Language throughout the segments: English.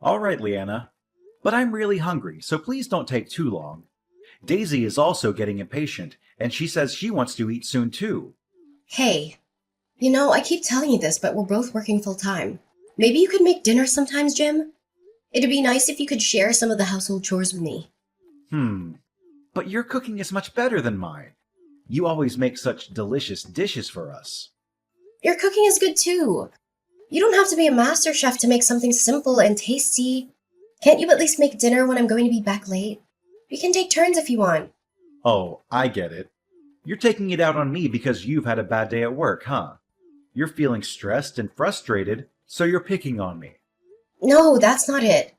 All right, Leanna. But I'm really hungry, so please don't take too long. Daisy is also getting impatient, and she says she wants to eat soon too. Hey, I keep telling you this, but we're both working full time. Maybe you could make dinner sometimes, Jim? It'd be nice if you could share some of the household chores with me. Hmm, but your cooking is much better than mine. You always make such delicious dishes for us. Your cooking is good too. You don't have to be a master chef to make something simple and tasty. Can't you at least make dinner when I'm going to be back late? We can take turns if you want. Oh, I get it. You're taking it out on me because you've had a bad day at work, huh? You're feeling stressed and frustrated, so you're picking on me. No, that's not it.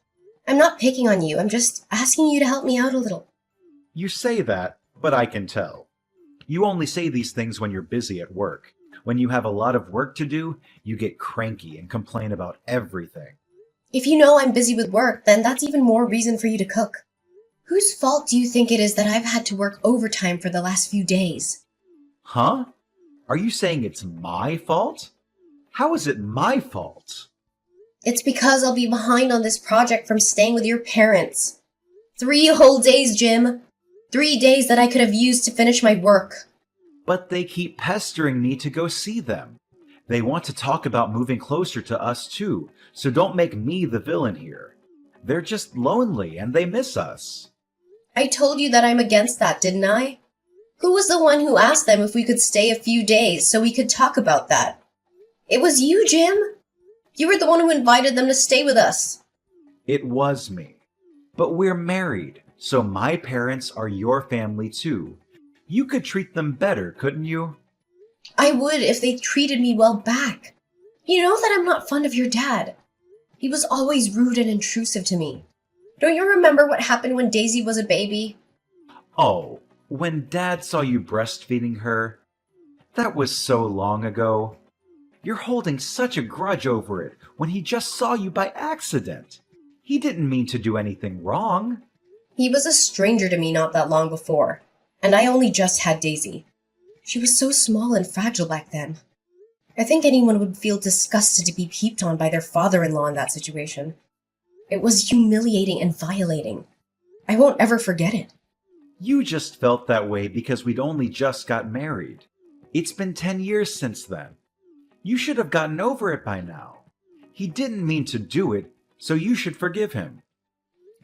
I'm not picking on you. I'm just asking you to help me out a little. You say that, but I can tell. You only say these things when you're busy at work. When you have a lot of work to do, you get cranky and complain about everything. If you know I'm busy with work, then that's even more reason for you to cook. Whose fault do you think it is that I've had to work overtime for the last few days? Huh? Are you saying it's my fault? How is it my fault? It's because I'll be behind on this project from staying with your parents. 3 whole days, Jim. 3 days that I could have used to finish my work. But they keep pestering me to go see them. They want to talk about moving closer to us too, so don't make me the villain here. They're just lonely and they miss us. I told you that I'm against that, didn't I? Who was the one who asked them if we could stay a few days so we could talk about that? It was you, Jim. You were the one who invited them to stay with us. It was me. But we're married, so my parents are your family too. You could treat them better, couldn't you? I would if they treated me well back. You know that I'm not fond of your dad. He was always rude and intrusive to me. Don't you remember what happened when Daisy was a baby? Oh, when Dad saw you breastfeeding her? That was so long ago. You're holding such a grudge over it when he just saw you by accident. He didn't mean to do anything wrong. He was a stranger to me not that long before, and I only just had Daisy. She was so small and fragile back then. I think anyone would feel disgusted to be peeped on by their father-in-law in that situation. It was humiliating and violating. I won't ever forget it. You just felt that way because we'd only just got married. It's been 10 years since then. You should have gotten over it by now. He didn't mean to do it, so you should forgive him.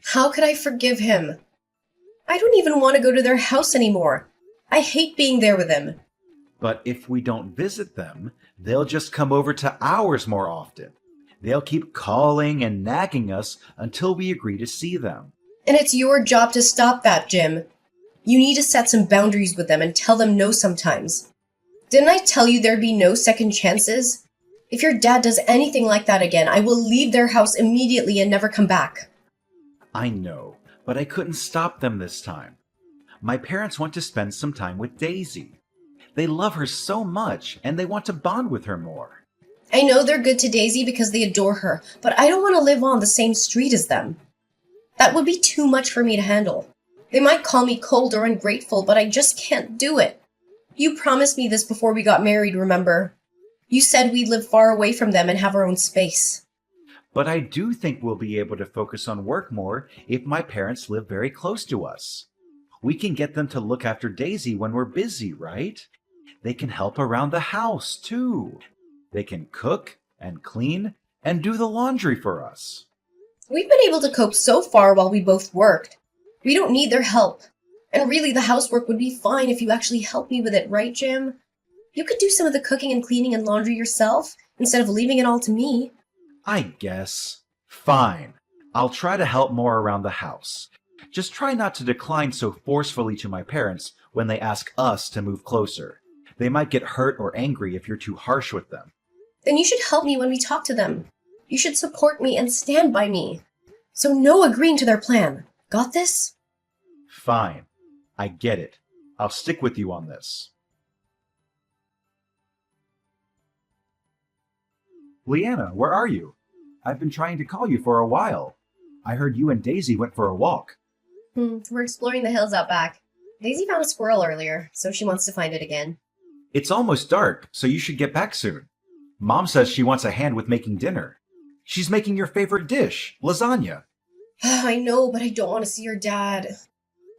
How could I forgive him? I don't even want to go to their house anymore. I hate being there with them. But if we don't visit them, they'll just come over to ours more often. They'll keep calling and nagging us until we agree to see them. And it's your job to stop that, Jim. You need to set some boundaries with them and tell them no sometimes. Didn't I tell you there'd be no second chances? If your dad does anything like that again, I will leave their house immediately and never come back. I know, but I couldn't stop them this time. My parents want to spend some time with Daisy. They love her so much, and they want to bond with her more. I know they're good to Daisy because they adore her, but I don't want to live on the same street as them. That would be too much for me to handle. They might call me cold or ungrateful, but I just can't do it. You promised me this before we got married, remember? You said we'd live far away from them and have our own space. But I do think we'll be able to focus on work more if my parents live very close to us. We can get them to look after Daisy when we're busy, right? They can help around the house, too. They can cook and clean and do the laundry for us. We've been able to cope so far while we both worked. We don't need their help. And really, the housework would be fine if you actually helped me with it, right, Jim? You could do some of the cooking and cleaning and laundry yourself, instead of leaving it all to me. I guess. Fine. I'll try to help more around the house. Just try not to decline so forcefully to my parents when they ask us to move closer. They might get hurt or angry if you're too harsh with them. Then you should help me when we talk to them. You should support me and stand by me. So no agreeing to their plan. Got this? Fine. I get it. I'll stick with you on this. Leanna, where are you? I've been trying to call you for a while. I heard you and Daisy went for a walk. We're exploring the hills out back. Daisy found a squirrel earlier, so she wants to find it again. It's almost dark, so you should get back soon. Mom says she wants a hand with making dinner. She's making your favorite dish, lasagna. I know, but I don't want to see your dad.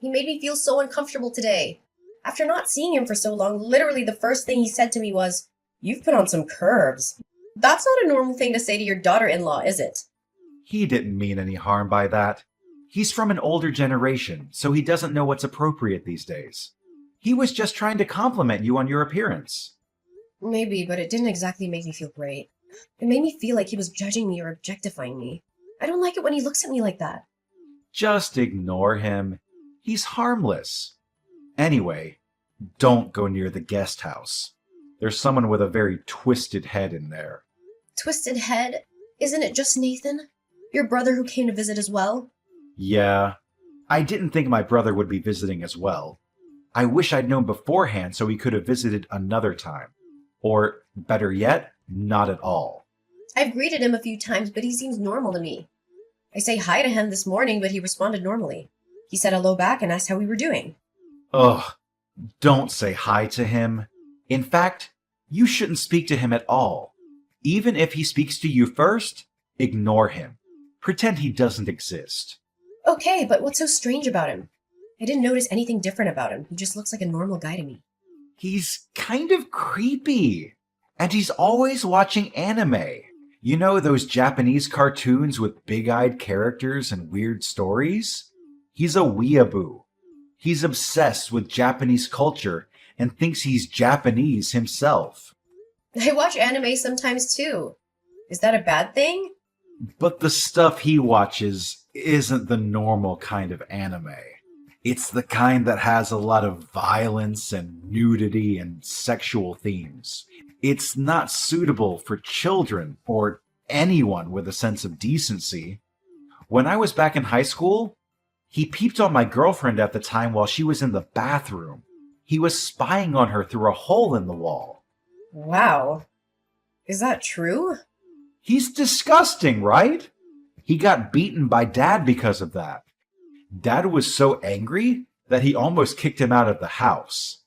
He made me feel so uncomfortable today. After not seeing him for so long, literally the first thing he said to me was, "You've put on some curves." That's not a normal thing to say to your daughter-in-law, is it? He didn't mean any harm by that. He's from an older generation, so he doesn't know what's appropriate these days. He was just trying to compliment you on your appearance. Maybe, but it didn't exactly make me feel great. It made me feel like he was judging me or objectifying me. I don't like it when he looks at me like that. Just ignore him. He's harmless. Anyway, don't go near the guest house. There's someone with a very twisted head in there. Twisted head? Isn't it just Nathan? Your brother who came to visit as well? Yeah, I didn't think my brother would be visiting as well. I wish I'd known beforehand so he could have visited another time. Or, better yet, not at all. I've greeted him a few times, but he seems normal to me. I say hi to him this morning, but he responded normally. He said hello back and asked how we were doing. Ugh, don't say hi to him. In fact, you shouldn't speak to him at all. Even if he speaks to you first, ignore him. Pretend he doesn't exist. Okay, but what's so strange about him? I didn't notice anything different about him. He just looks like a normal guy to me. He's kind of creepy. And he's always watching anime. You know those Japanese cartoons with big-eyed characters and weird stories? He's a weeaboo. He's obsessed with Japanese culture and thinks he's Japanese himself. I watch anime sometimes too. Is that a bad thing? But the stuff he watches isn't the normal kind of anime. It's the kind that has a lot of violence and nudity and sexual themes. It's not suitable for children or anyone with a sense of decency. When I was back in high school, he peeped on my girlfriend at the time while she was in the bathroom. He was spying on her through a hole in the wall. Wow. Is that true? He's disgusting, right? He got beaten by Dad because of that. Dad was so angry that he almost kicked him out of the house.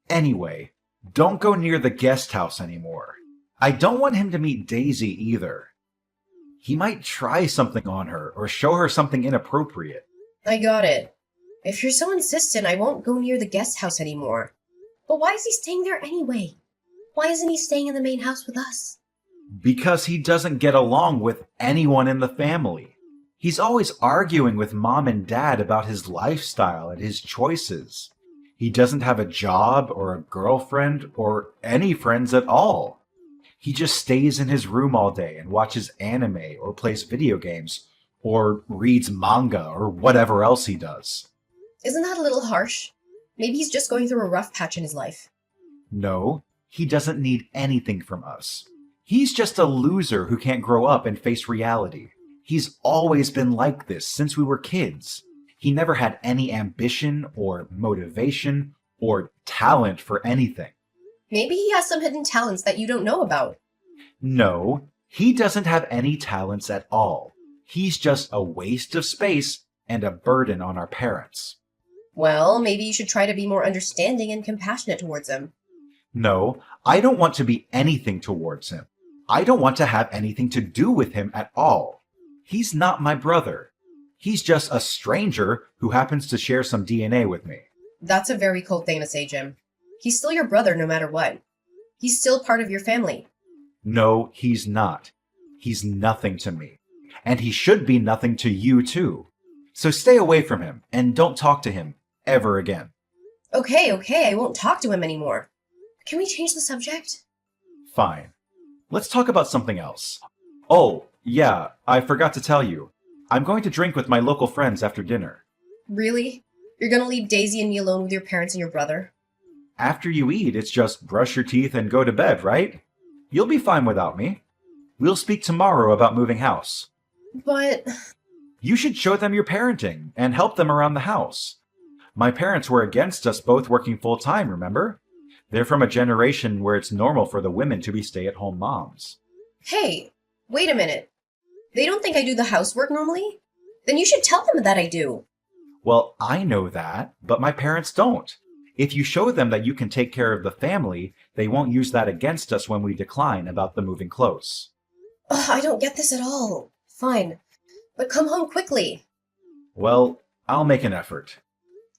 Anyway, don't go near the guest house anymore. I don't want him to meet Daisy either. He might try something on her or show her something inappropriate. I got it. If you're so insistent, I won't go near the guest house anymore. But why is he staying there anyway? Why isn't he staying in the main house with us? Because he doesn't get along with anyone in the family. He's always arguing with Mom and Dad about his lifestyle and his choices. He doesn't have a job or a girlfriend or any friends at all. He just stays in his room all day and watches anime or plays video games or reads manga or whatever else he does. Isn't that a little harsh? Maybe he's just going through a rough patch in his life. No, he doesn't need anything from us. He's just a loser who can't grow up and face reality. He's always been like this since we were kids. He never had any ambition or motivation or talent for anything. Maybe he has some hidden talents that you don't know about. No, he doesn't have any talents at all. He's just a waste of space and a burden on our parents. Well, maybe you should try to be more understanding and compassionate towards him. No, I don't want to be anything towards him. I don't want to have anything to do with him at all. He's not my brother. He's just a stranger who happens to share some DNA with me. That's a very cold thing to say, Jim. He's still your brother no matter what. He's still part of your family. No, he's not. He's nothing to me. And he should be nothing to you, too. So stay away from him and don't talk to him ever again. Okay, I won't talk to him anymore. Can we change the subject? Fine. Let's talk about something else. Oh, yeah, I forgot to tell you. I'm going to drink with my local friends after dinner. Really? You're gonna leave Daisy and me alone with your parents and your brother? After you eat, it's just brush your teeth and go to bed, right? You'll be fine without me. We'll speak tomorrow about moving house. But... You should show them your parenting and help them around the house. My parents were against us both working full-time, remember? They're from a generation where it's normal for the women to be stay-at-home moms. Hey, wait a minute. They don't think I do the housework normally? Then you should tell them that I do. Well, I know that, but my parents don't. If you show them that you can take care of the family, they won't use that against us when we decline about the moving close. Ugh, I don't get this at all. Fine, but come home quickly. Well, I'll make an effort.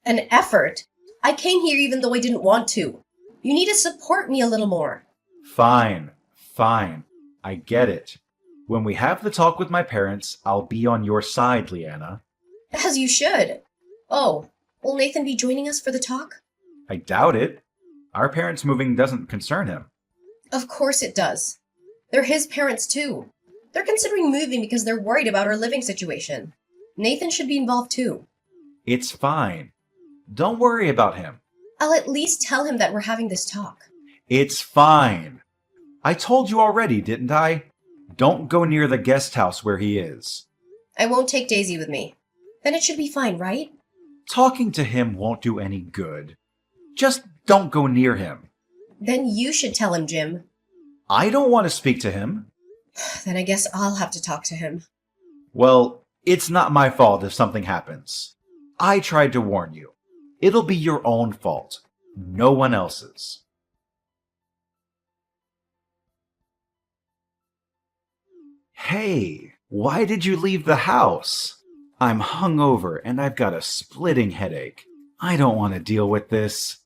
An effort? I came here even though I didn't want to. You need to support me a little more. Fine, fine. I get it. When we have the talk with my parents, I'll be on your side, Leanna. As you should. Oh, will Nathan be joining us for the talk? I doubt it. Our parents moving doesn't concern him. Of course it does. They're his parents too. They're considering moving because they're worried about our living situation. Nathan should be involved too. It's fine. Don't worry about him. I'll at least tell him that we're having this talk. It's fine. I told you already, didn't I? Don't go near the guest house where he is. I won't take Daisy with me. Then it should be fine, right? Talking to him won't do any good. Just don't go near him. Then you should tell him, Jim. I don't want to speak to him. Then I guess I'll have to talk to him. Well, it's not my fault if something happens. I tried to warn you. It'll be your own fault, no one else's. Hey, why did you leave the house? I'm hungover and I've got a splitting headache. I don't want to deal with this.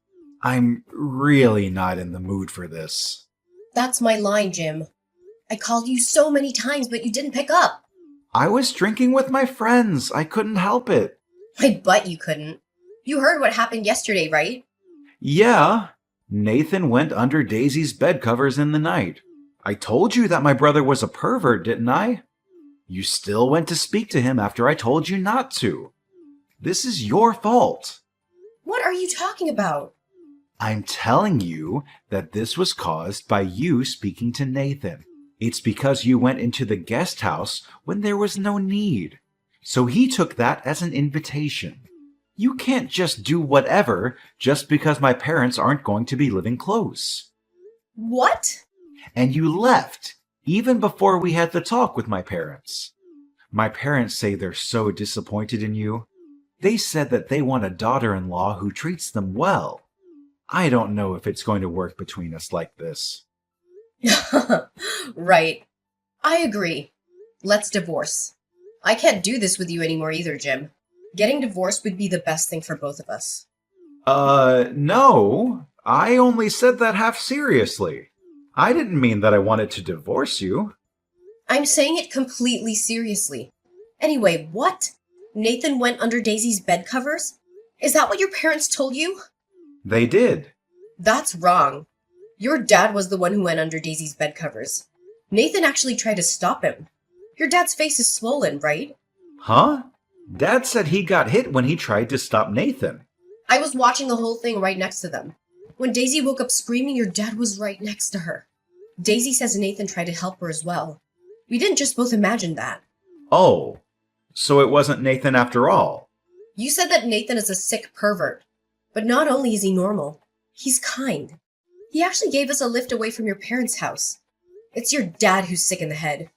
I'm really not in the mood for this. That's my line, Jim. I called you so many times, but you didn't pick up. I was drinking with my friends. I couldn't help it. I bet you couldn't. You heard what happened yesterday, right? Yeah. Nathan went under Daisy's bed covers in the night. I told you that my brother was a pervert, didn't I? You still went to speak to him after I told you not to. This is your fault. What are you talking about? I'm telling you that this was caused by you speaking to Nathan. It's because you went into the guest house when there was no need. So he took that as an invitation. You can't just do whatever just because my parents aren't going to be living close. What? And you left, even before we had the talk with my parents. My parents say they're so disappointed in you. They said that they want a daughter-in-law who treats them well. I don't know if it's going to work between us like this. Right. I agree. Let's divorce. I can't do this with you anymore either, Jim. Getting divorced would be the best thing for both of us. No. I only said that half seriously. I didn't mean that I wanted to divorce you. I'm saying it completely seriously. Anyway, what? Nathan went under Daisy's bed covers? Is that what your parents told you? They did. That's wrong. Your dad was the one who went under Daisy's bed covers. Nathan actually tried to stop him. Your dad's face is swollen, right? Huh? Dad said he got hit when he tried to stop Nathan. I was watching the whole thing right next to them. When Daisy woke up screaming, your dad was right next to her. Daisy says Nathan tried to help her as well. We didn't just both imagine that. Oh, so it wasn't Nathan after all. You said that Nathan is a sick pervert. But not only is he normal, he's kind. He actually gave us a lift away from your parents' house. It's your dad who's sick in the head.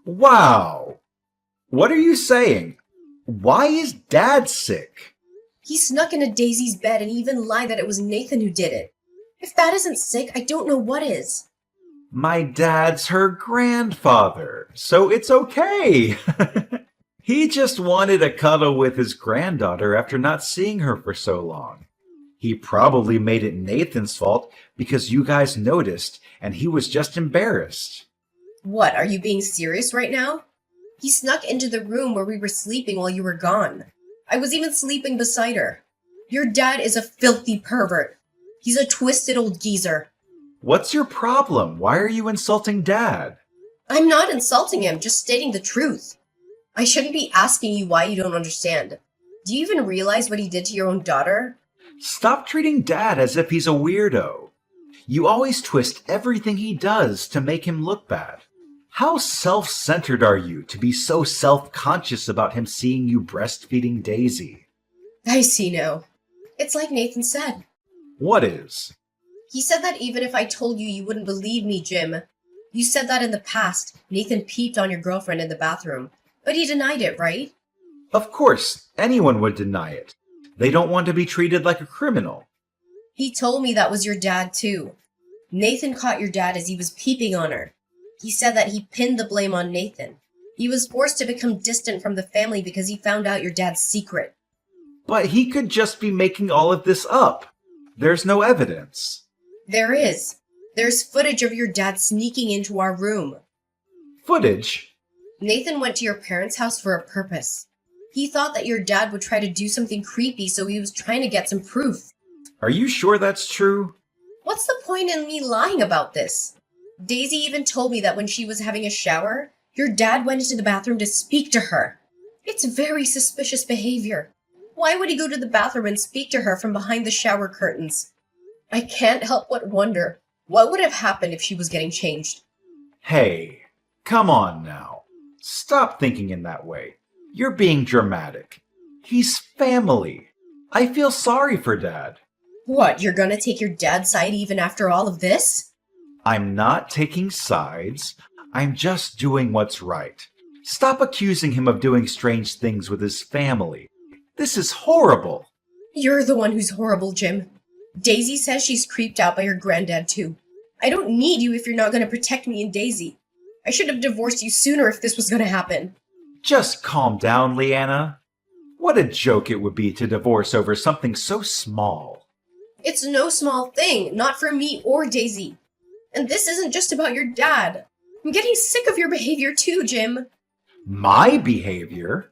Wow. What are you saying? Why is Dad sick? He snuck into Daisy's bed and even lied that it was Nathan who did it. If that isn't sick, I don't know what is. My dad's her grandfather, so it's okay. He just wanted a cuddle with his granddaughter after not seeing her for so long. He probably made it Nathan's fault because you guys noticed and he was just embarrassed. What, are you being serious right now? He snuck into the room where we were sleeping while you were gone. I was even sleeping beside her. Your dad is a filthy pervert. He's a twisted old geezer. What's your problem? Why are you insulting Dad? I'm not insulting him, just stating the truth. I shouldn't be asking you why you don't understand. Do you even realize what he did to your own daughter? Stop treating Dad as if he's a weirdo. You always twist everything he does to make him look bad. How self-centered are you to be so self-conscious about him seeing you breastfeeding Daisy? I see now. It's like Nathan said. What is? He said that even if I told you, you wouldn't believe me, Jim. You said that in the past, Nathan peeped on your girlfriend in the bathroom. But he denied it, right? Of course, anyone would deny it. They don't want to be treated like a criminal. He told me that was your dad, too. Nathan caught your dad as he was peeping on her. He said that he pinned the blame on Nathan. He was forced to become distant from the family because he found out your dad's secret. But he could just be making all of this up. There's no evidence. There is. There's footage of your dad sneaking into our room. Footage? Nathan went to your parents' house for a purpose. He thought that your dad would try to do something creepy, so he was trying to get some proof. Are you sure that's true? What's the point in me lying about this? Daisy even told me that when she was having a shower, your dad went into the bathroom to speak to her. It's very suspicious behavior. Why would he go to the bathroom and speak to her from behind the shower curtains? I can't help but wonder, what would have happened if she was getting changed? Hey, come on now. Stop thinking in that way. You're being dramatic. He's family. I feel sorry for Dad. What, you're gonna take your dad's side even after all of this? I'm not taking sides. I'm just doing what's right. Stop accusing him of doing strange things with his family. This is horrible. You're the one who's horrible, Jim. Daisy says she's creeped out by your granddad, too. I don't need you if you're not gonna protect me and Daisy. I should have divorced you sooner if this was gonna happen. Just calm down, Leanna. What a joke it would be to divorce over something so small. It's no small thing, not for me or Daisy. And this isn't just about your dad. I'm getting sick of your behavior too, Jim. My behavior?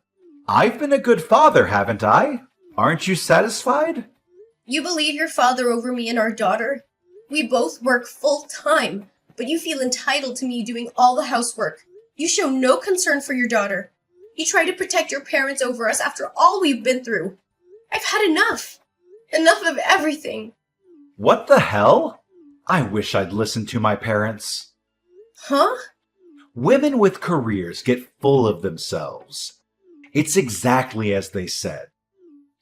I've been a good father, haven't I? Aren't you satisfied? You believe your father over me and our daughter? We both work full time, but you feel entitled to me doing all the housework. You show no concern for your daughter. You try to protect your parents over us after all we've been through. I've had enough. Enough of everything. What the hell? I wish I'd listened to my parents. Huh? Women with careers get full of themselves. It's exactly as they said.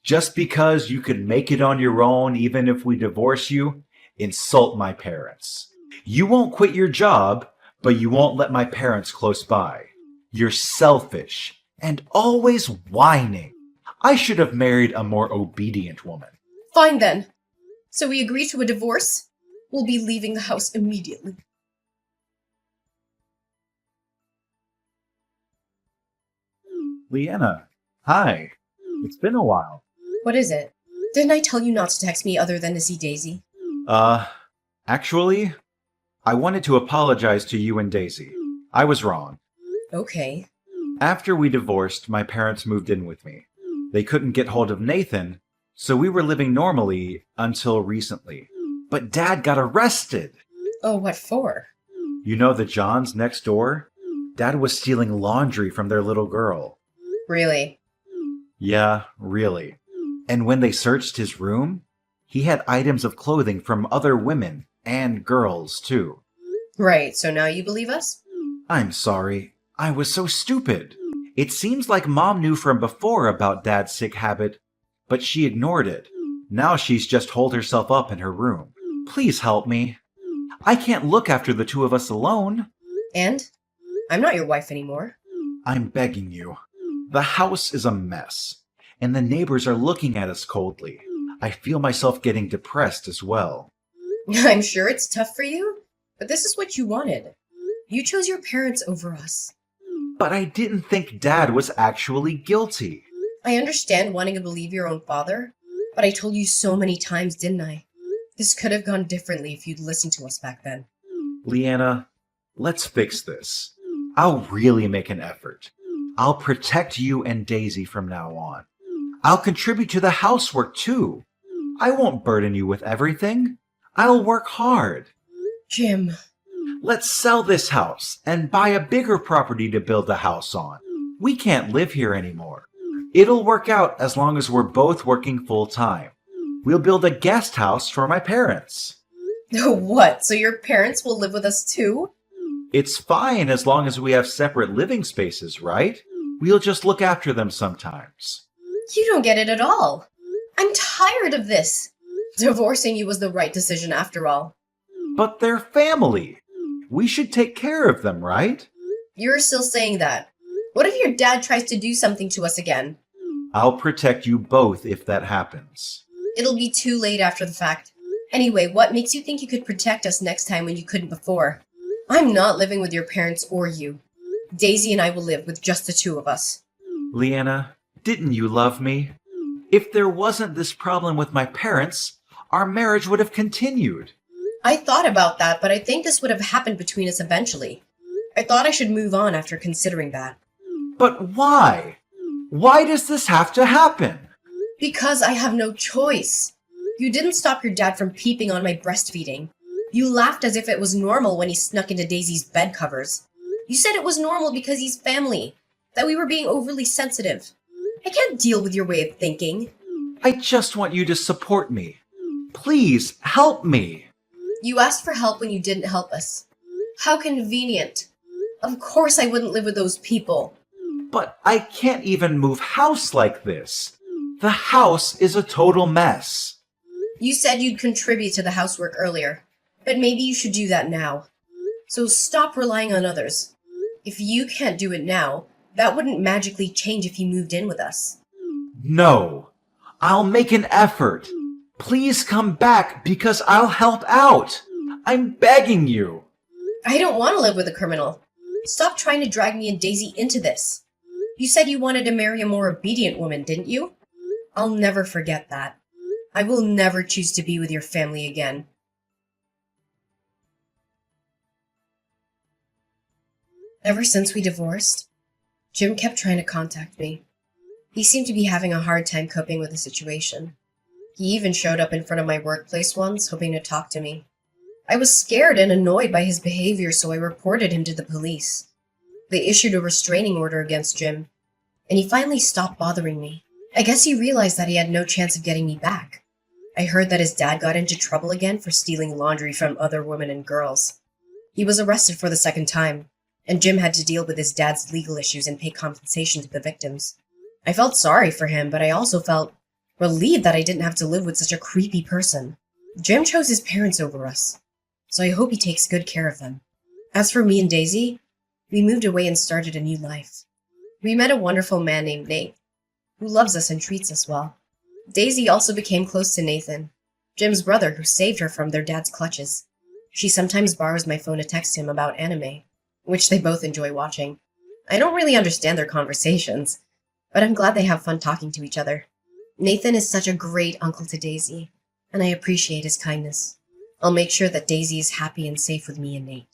Just because you could make it on your own even if we divorce you, insult my parents. You won't quit your job, but you won't let my parents close by. You're selfish and always whining. I should have married a more obedient woman. Fine then. So we agree to a divorce? We'll be leaving the house immediately. Leanna, hi. It's been a while. What is it? Didn't I tell you not to text me other than to see Daisy? Actually, I wanted to apologize to you and Daisy. I was wrong. Okay. After we divorced, my parents moved in with me. They couldn't get hold of Nathan, so we were living normally until recently. But Dad got arrested! Oh, what for? You know the Johns next door? Dad was stealing laundry from their little girl. Really? Yeah, really. And when they searched his room, he had items of clothing from other women and girls, too. Right, so now you believe us? I'm sorry. I was so stupid. It seems like Mom knew from before about Dad's sick habit, but she ignored it. Now she's just holed herself up in her room. Please help me. I can't look after the two of us alone. And? I'm not your wife anymore. I'm begging you. The house is a mess, and the neighbors are looking at us coldly. I feel myself getting depressed as well. I'm sure it's tough for you, but this is what you wanted. You chose your parents over us. But I didn't think Dad was actually guilty. I understand wanting to believe your own father, but I told you so many times, didn't I? This could have gone differently if you'd listened to us back then. Leanna, let's fix this. I'll really make an effort. I'll protect you and Daisy from now on. I'll contribute to the housework too. I won't burden you with everything. I'll work hard. Jim. Let's sell this house and buy a bigger property to build the house on. We can't live here anymore. It'll work out as long as we're both working full time. We'll build a guest house for my parents. What, so your parents will live with us too? It's fine as long as we have separate living spaces, right? We'll just look after them sometimes. You don't get it at all. I'm tired of this. Divorcing you was the right decision after all. But they're family. We should take care of them, right? You're still saying that. What if your dad tries to do something to us again? I'll protect you both if that happens. It'll be too late after the fact. Anyway, what makes you think you could protect us next time when you couldn't before? I'm not living with your parents or you. Daisy and I will live with just the two of us. Leanna, didn't you love me? If there wasn't this problem with my parents, our marriage would have continued. I thought about that, but I think this would have happened between us eventually. I thought I should move on after considering that. But why? Why does this have to happen? Because I have no choice. You didn't stop your dad from peeping on my breastfeeding. You laughed as if it was normal when he snuck into Daisy's bed covers. You said it was normal because he's family, that we were being overly sensitive. I can't deal with your way of thinking. I just want you to support me. Please, help me. You asked for help when you didn't help us. How convenient. Of course I wouldn't live with those people. But I can't even move house like this. The house is a total mess. You said you'd contribute to the housework earlier, but maybe you should do that now. So stop relying on others. If you can't do it now, that wouldn't magically change if you moved in with us. No, I'll make an effort. Please come back because I'll help out. I'm begging you. I don't want to live with a criminal. Stop trying to drag me and Daisy into this. You said you wanted to marry a more obedient woman, didn't you? I'll never forget that. I will never choose to be with your family again. Ever since we divorced, Jim kept trying to contact me. He seemed to be having a hard time coping with the situation. He even showed up in front of my workplace once, hoping to talk to me. I was scared and annoyed by his behavior, so I reported him to the police. They issued a restraining order against Jim, and he finally stopped bothering me. I guess he realized that he had no chance of getting me back. I heard that his dad got into trouble again for stealing laundry from other women and girls. He was arrested for the second time, and Jim had to deal with his dad's legal issues and pay compensation to the victims. I felt sorry for him, but I also felt relieved that I didn't have to live with such a creepy person. Jim chose his parents over us, so I hope he takes good care of them. As for me and Daisy, we moved away and started a new life. We met a wonderful man named Nate, who loves us and treats us well. Daisy also became close to Nathan, Jim's brother, who saved her from their dad's clutches. She sometimes borrows my phone to text him about anime, which they both enjoy watching. I don't really understand their conversations, but I'm glad they have fun talking to each other. Nathan is such a great uncle to Daisy, and I appreciate his kindness. I'll make sure that Daisy is happy and safe with me and Nate.